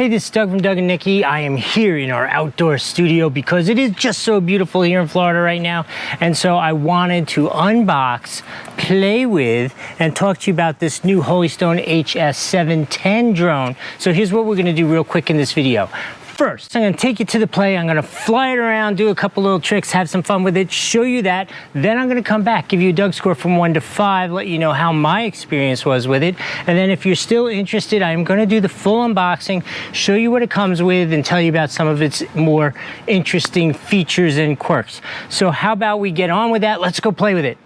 Hey, this is Doug from Doug and Nikki. I am here in our outdoor studio because it is just so beautiful here in Florida right now. And so I wanted to unbox, play with, and talk to you about this new Holy Stone HS710 drone. So here's what we're gonna do real quick in this video. First, I'm gonna take you to the play. I'm gonna fly it around, do a couple little tricks, have some fun with it, show you that. Then I'm gonna come back, give you a Doug score from 1 to 5, let you know how my experience was with it. And then if you're still interested, I'm gonna do the full unboxing, show you what it comes with, and tell you about some of its more interesting features and quirks. So how about we get on with that? Let's go play with it.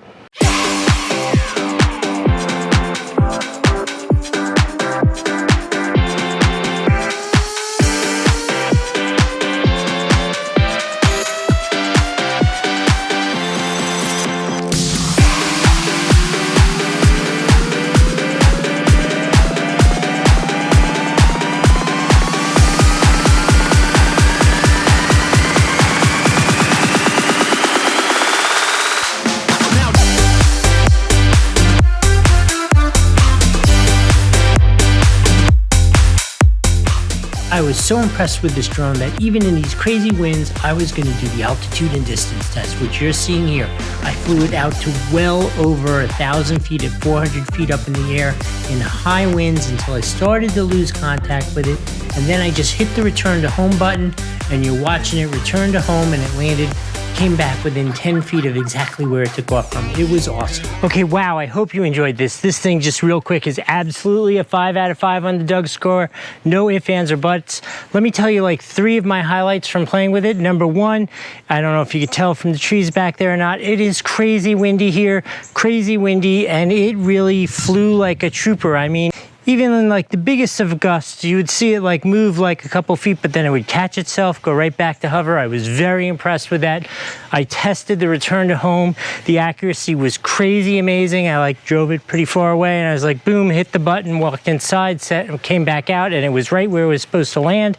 I was so impressed with this drone that even in these crazy winds, I was going to do the altitude and distance test, which you're seeing here. I flew it out to well over 1,000 feet at 400 feet up in the air in high winds until I started to lose contact with it. And then I just hit the return to home button and you're watching it return to home, and it landed, came back within 10 feet of exactly where it took off from. It was awesome. Okay, wow, I hope you enjoyed this. This thing, just real quick, is absolutely a 5 out of 5 on the Doug score. No ifs, ands, or buts. Let me tell you like 3 of my highlights from playing with it. Number 1, I don't know if you can tell from the trees back there or not, it is crazy windy here, crazy windy, and it really flew like a trooper. I mean, even in like the biggest of gusts, you would see it like move like a couple feet, but then it would catch itself, go right back to hover. I was very impressed with that. I tested the return to home. The accuracy was crazy amazing. I like drove it pretty far away and I was like, boom, hit the button, walked inside, set, and came back out, and it was right where it was supposed to land.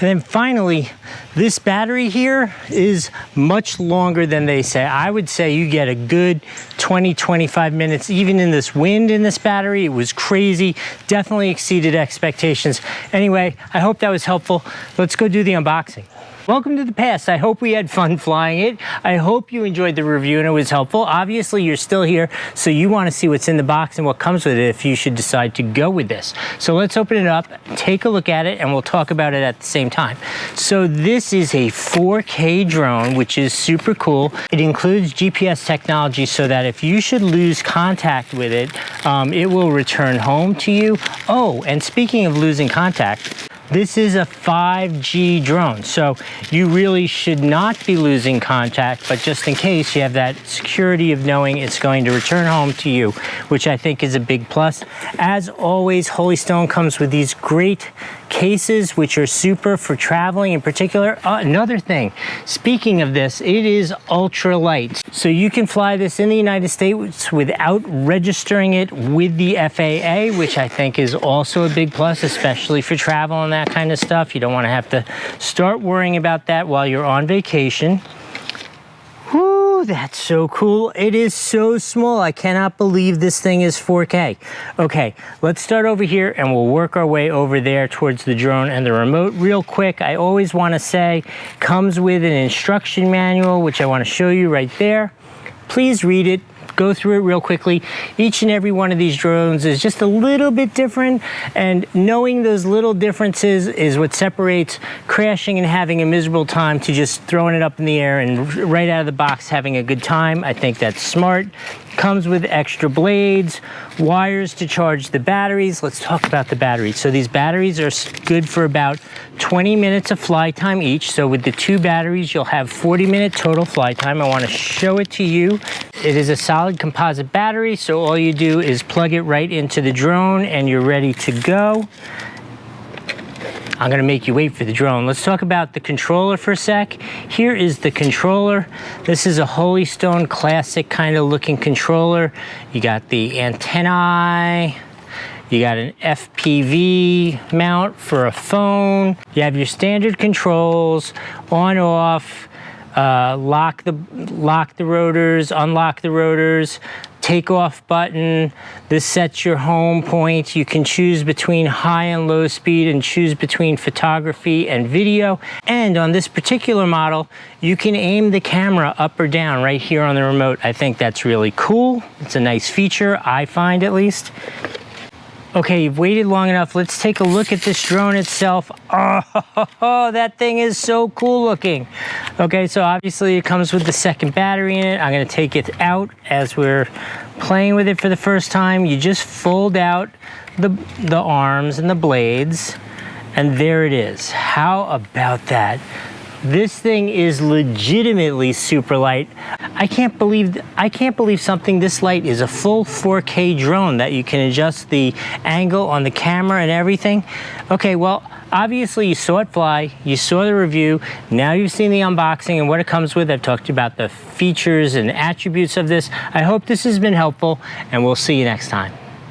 And then finally, this battery here is much longer than they say. I would say you get a good 20-25 minutes, even in this wind in this battery. It was crazy, definitely exceeded expectations. Anyway, I hope that was helpful. Let's go do the unboxing. Welcome to the past. I hope we had fun flying it. I hope you enjoyed the review and it was helpful. Obviously, you're still here, so you want to see what's in the box and what comes with it if you should decide to go with this. So let's open it up, take a look at it, and we'll talk about it at the same time. So this is a 4K drone, which is super cool. It includes GPS technology so that if you should lose contact with it, it will return home to you. Oh, and speaking of losing contact, this is a 5G drone, so you really should not be losing contact, but just in case, you have that security of knowing it's going to return home to you, which I think is a big plus. As always, Holy Stone comes with these great cases, which are super for traveling in particular. Another thing, speaking of this, it is ultra light. So you can fly this in the United States without registering it with the FAA, which I think is also a big plus, especially for travel and that kind of stuff. You don't want to have to start worrying about that while you're on vacation. Whoo, that's so cool. It is so small. I cannot believe this thing is 4K. Okay, let's start over here and we'll work our way over there towards the drone and the remote. Real quick, I always want to say, comes with an instruction manual, which I want to show you right there. Please read it. Go through it real quickly. Each and every one of these drones is just a little bit different, and knowing those little differences is what separates crashing and having a miserable time to just throwing it up in the air and right out of the box having a good time. I think that's smart. Comes with extra blades, wires to charge the batteries. Let's talk about the batteries. So these batteries are good for about 20 minutes of flight time each. So with the 2 batteries, you'll have 40-minute total flight time. I want to show it to you. It is a solid composite battery, so all you do is plug it right into the drone and you're ready to go. I'm gonna make you wait for the drone. Let's talk about the controller for a sec. Here is the controller. This is a Holy Stone classic kind of looking controller. You got the antennae, you got an FPV mount for a phone. You have your standard controls, on, off, lock the rotors, unlock the rotors, takeoff button. This sets your home point. You can choose between high and low speed and choose between photography and video. And on this particular model, you can aim the camera up or down right here on the remote. I think that's really cool. It's a nice feature, I find at least. Okay, you've waited long enough. Let's take a look at this drone itself. Oh, that thing is so cool looking. Okay, so obviously it comes with the second battery in it. I'm gonna take it out as we're playing with it for the first time. You just fold out the arms and the blades, and there it is. How about that? This thing is legitimately super light. I can't believe something this light is a full 4K drone, that you can adjust the angle on the camera and everything. Okay, well, obviously you saw it fly, you saw the review, now you've seen the unboxing and what it comes with. I've talked about the features and attributes of this. I hope this has been helpful, and we'll see you next time.